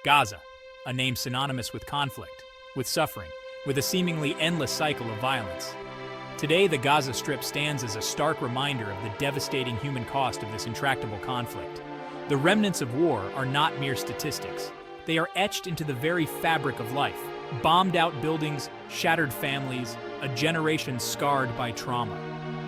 Gaza, a name synonymous with conflict, with suffering, with a seemingly endless cycle of violence. Today, the Gaza Strip stands as a stark reminder of the devastating human cost of this intractable conflict. The remnants of war are not mere statistics. They are etched into the very fabric of life. Bombed-out buildings, shattered families, a generation scarred by trauma.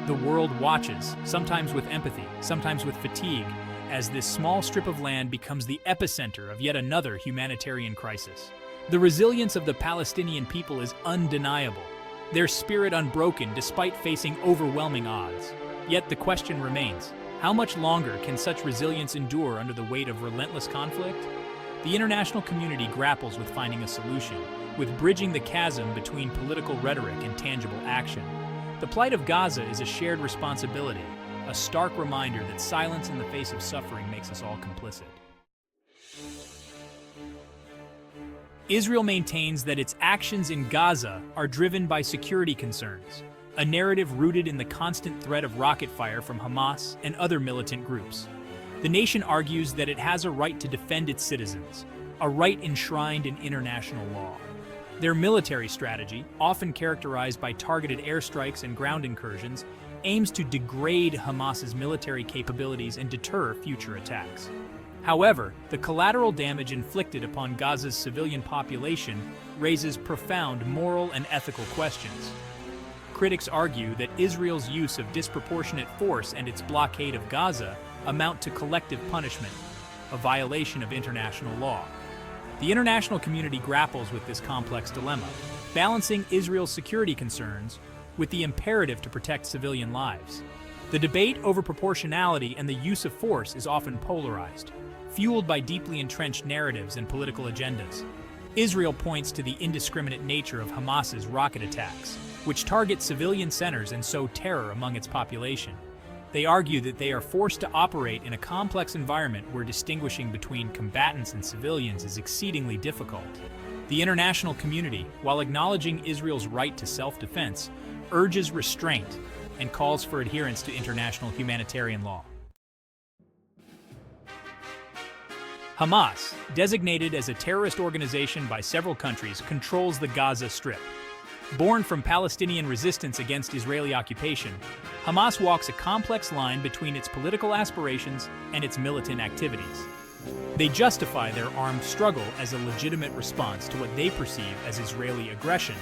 The world watches, sometimes with empathy, sometimes with fatigue, as this small strip of land becomes the epicenter of yet another humanitarian crisis. The resilience of the Palestinian people is undeniable, their spirit unbroken despite facing overwhelming odds. Yet the question remains, how much longer can such resilience endure under the weight of relentless conflict? The international community grapples with finding a solution, with bridging the chasm between political rhetoric and tangible action. The plight of Gaza is a shared responsibility, a stark reminder that silence in the face of suffering makes us all complicit. Israel maintains that its actions in Gaza are driven by security concerns, a narrative rooted in the constant threat of rocket fire from Hamas and other militant groups. The nation argues that it has a right to defend its citizens, a right enshrined in international law. Their military strategy, often characterized by targeted airstrikes and ground incursions, aims to degrade Hamas's military capabilities and deter future attacks. However, the collateral damage inflicted upon Gaza's civilian population raises profound moral and ethical questions. Critics argue that Israel's use of disproportionate force and its blockade of Gaza amount to collective punishment, a violation of international law. The international community grapples with this complex dilemma, balancing Israel's security concerns with the imperative to protect civilian lives. The debate over proportionality and the use of force is often polarized, fueled by deeply entrenched narratives and political agendas. Israel points to the indiscriminate nature of Hamas's rocket attacks, which target civilian centers and sow terror among its population. They argue that they are forced to operate in a complex environment where distinguishing between combatants and civilians is exceedingly difficult. The international community, while acknowledging Israel's right to self-defense, urges restraint and calls for adherence to international humanitarian law. Hamas, designated as a terrorist organization by several countries, controls the Gaza Strip. Born from Palestinian resistance against Israeli occupation, Hamas walks a complex line between its political aspirations and its militant activities. They justify their armed struggle as a legitimate response to what they perceive as Israeli aggression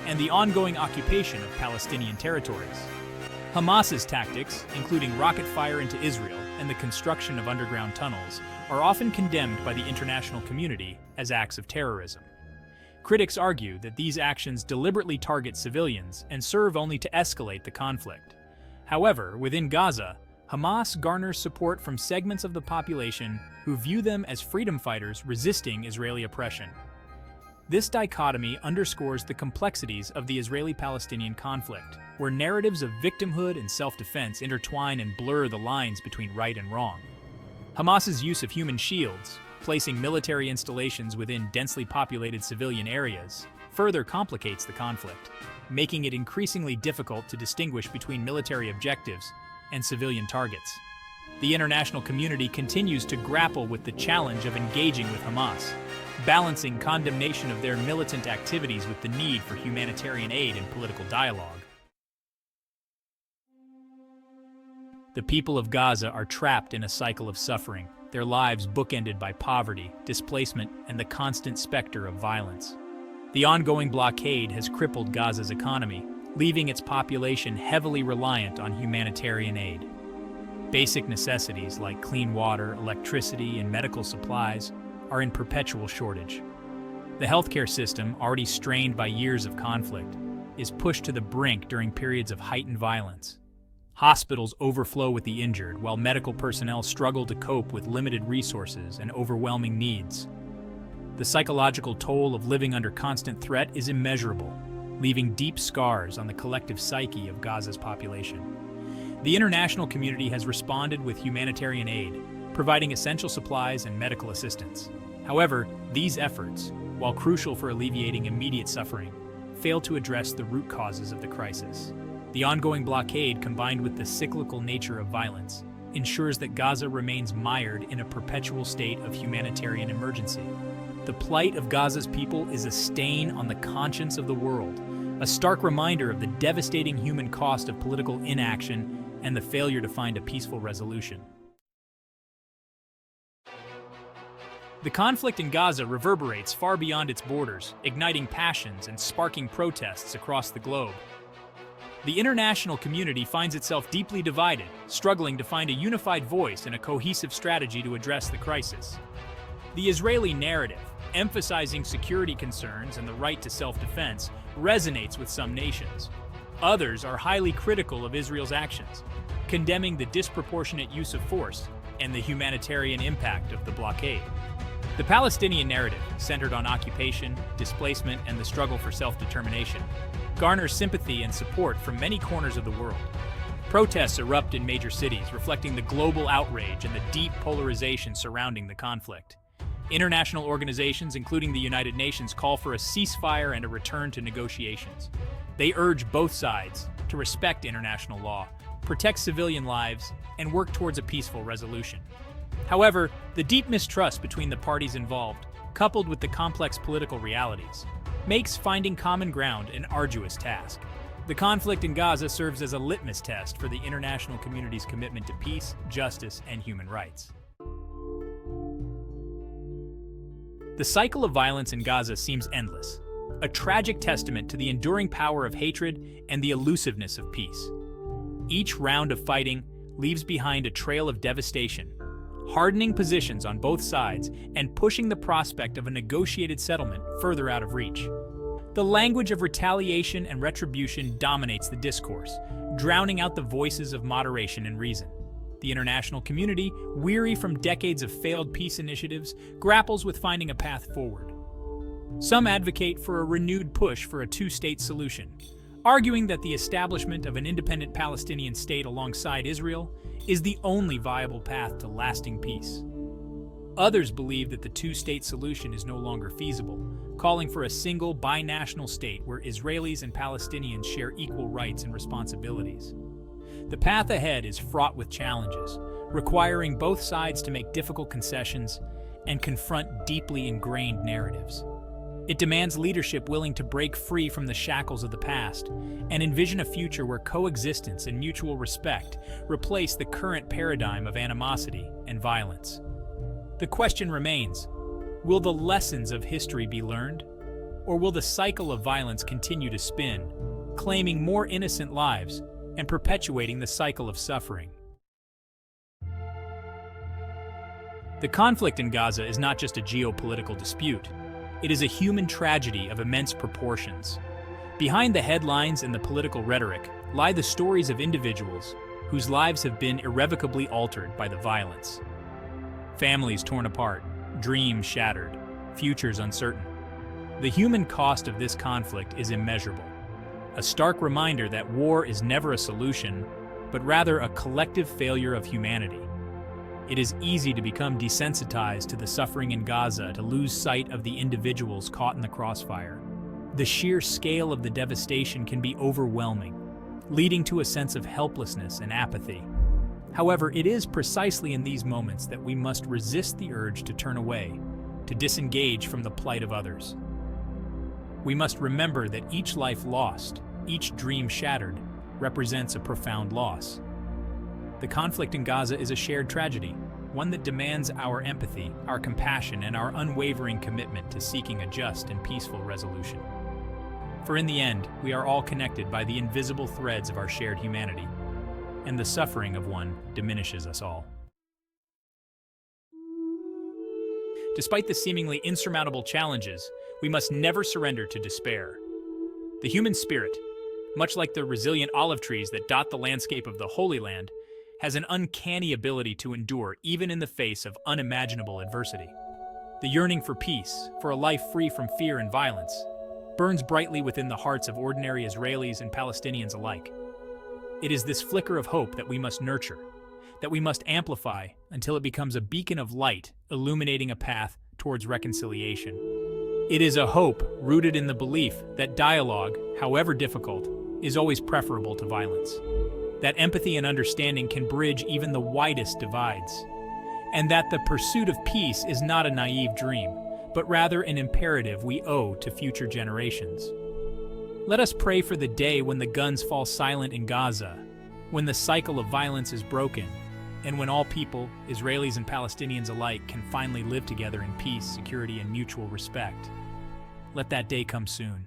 and the ongoing occupation of Palestinian territories. Hamas's tactics, including rocket fire into Israel and the construction of underground tunnels, are often condemned by the international community as acts of terrorism. Critics argue that these actions deliberately target civilians and serve only to escalate the conflict. However, within Gaza, Hamas garners support from segments of the population who view them as freedom fighters resisting Israeli oppression. This dichotomy underscores the complexities of the Israeli-Palestinian conflict, where narratives of victimhood and self-defense intertwine and blur the lines between right and wrong. Hamas's use of human shields, placing military installations within densely populated civilian areas, further complicates the conflict, making it increasingly difficult to distinguish between military objectives and civilian targets. The international community continues to grapple with the challenge of engaging with Hamas, balancing condemnation of their militant activities with the need for humanitarian aid and political dialogue. The people of Gaza are trapped in a cycle of suffering, their lives bookended by poverty, displacement, and the constant specter of violence. The ongoing blockade has crippled Gaza's economy, leaving its population heavily reliant on humanitarian aid. Basic necessities like clean water, electricity, and medical supplies are in perpetual shortage. The healthcare system, already strained by years of conflict, is pushed to the brink during periods of heightened violence. Hospitals overflow with the injured, while medical personnel struggle to cope with limited resources and overwhelming needs. The psychological toll of living under constant threat is immeasurable, leaving deep scars on the collective psyche of Gaza's population. The international community has responded with humanitarian aid, providing essential supplies and medical assistance. However, these efforts, while crucial for alleviating immediate suffering, fail to address the root causes of the crisis. The ongoing blockade, combined with the cyclical nature of violence, ensures that Gaza remains mired in a perpetual state of humanitarian emergency. The plight of Gaza's people is a stain on the conscience of the world, a stark reminder of the devastating human cost of political inaction and the failure to find a peaceful resolution. The conflict in Gaza reverberates far beyond its borders, igniting passions and sparking protests across the globe. The international community finds itself deeply divided, struggling to find a unified voice and a cohesive strategy to address the crisis. The Israeli narrative, emphasizing security concerns and the right to self-defense, resonates with some nations. Others are highly critical of Israel's actions, condemning the disproportionate use of force and the humanitarian impact of the blockade. The Palestinian narrative, centered on occupation, displacement, and the struggle for self-determination, garners sympathy and support from many corners of the world. Protests erupt in major cities, reflecting the global outrage and the deep polarization surrounding the conflict. International organizations, including the United Nations, call for a ceasefire and a return to negotiations. They urge both sides to respect international law, protect civilian lives, and work towards a peaceful resolution. However, the deep mistrust between the parties involved, coupled with the complex political realities, makes finding common ground an arduous task. The conflict in Gaza serves as a litmus test for the international community's commitment to peace, justice, and human rights. The cycle of violence in Gaza seems endless, a tragic testament to the enduring power of hatred and the elusiveness of peace. Each round of fighting leaves behind a trail of devastation, hardening positions on both sides and pushing the prospect of a negotiated settlement further out of reach. The language of retaliation and retribution dominates the discourse, drowning out the voices of moderation and reason. The international community, weary from decades of failed peace initiatives, grapples with finding a path forward. Some advocate for a renewed push for a two-state solution, arguing that the establishment of an independent Palestinian state alongside Israel is the only viable path to lasting peace. Others believe that the two-state solution is no longer feasible, calling for a single binational state where Israelis and Palestinians share equal rights and responsibilities. The path ahead is fraught with challenges, requiring both sides to make difficult concessions and confront deeply ingrained narratives. It demands leadership willing to break free from the shackles of the past and envision a future where coexistence and mutual respect replace the current paradigm of animosity and violence. The question remains, will the lessons of history be learned? Or will the cycle of violence continue to spin, claiming more innocent lives and perpetuating the cycle of suffering? The conflict in Gaza is not just a geopolitical dispute. It is a human tragedy of immense proportions. Behind the headlines and the political rhetoric lie the stories of individuals whose lives have been irrevocably altered by the violence. Families torn apart, dreams shattered, futures uncertain. The human cost of this conflict is immeasurable, a stark reminder that war is never a solution, but rather a collective failure of humanity. It is easy to become desensitized to the suffering in Gaza, to lose sight of the individuals caught in the crossfire. The sheer scale of the devastation can be overwhelming, leading to a sense of helplessness and apathy. However, it is precisely in these moments that we must resist the urge to turn away, to disengage from the plight of others. We must remember that each life lost, each dream shattered, represents a profound loss. The conflict in Gaza is a shared tragedy, one that demands our empathy, our compassion, and our unwavering commitment to seeking a just and peaceful resolution. For in the end, we are all connected by the invisible threads of our shared humanity, and the suffering of one diminishes us all. Despite the seemingly insurmountable challenges, we must never surrender to despair. The human spirit, much like the resilient olive trees that dot the landscape of the Holy Land, has an uncanny ability to endure even in the face of unimaginable adversity. The yearning for peace, for a life free from fear and violence, burns brightly within the hearts of ordinary Israelis and Palestinians alike. It is this flicker of hope that we must nurture, that we must amplify until it becomes a beacon of light, illuminating a path towards reconciliation. It is a hope rooted in the belief that dialogue, however difficult, is always preferable to violence. That empathy and understanding can bridge even the widest divides. And that the pursuit of peace is not a naive dream, but rather an imperative we owe to future generations. Let us pray for the day when the guns fall silent in Gaza, when the cycle of violence is broken, and when all people, Israelis and Palestinians alike, can finally live together in peace, security, and mutual respect. Let that day come soon.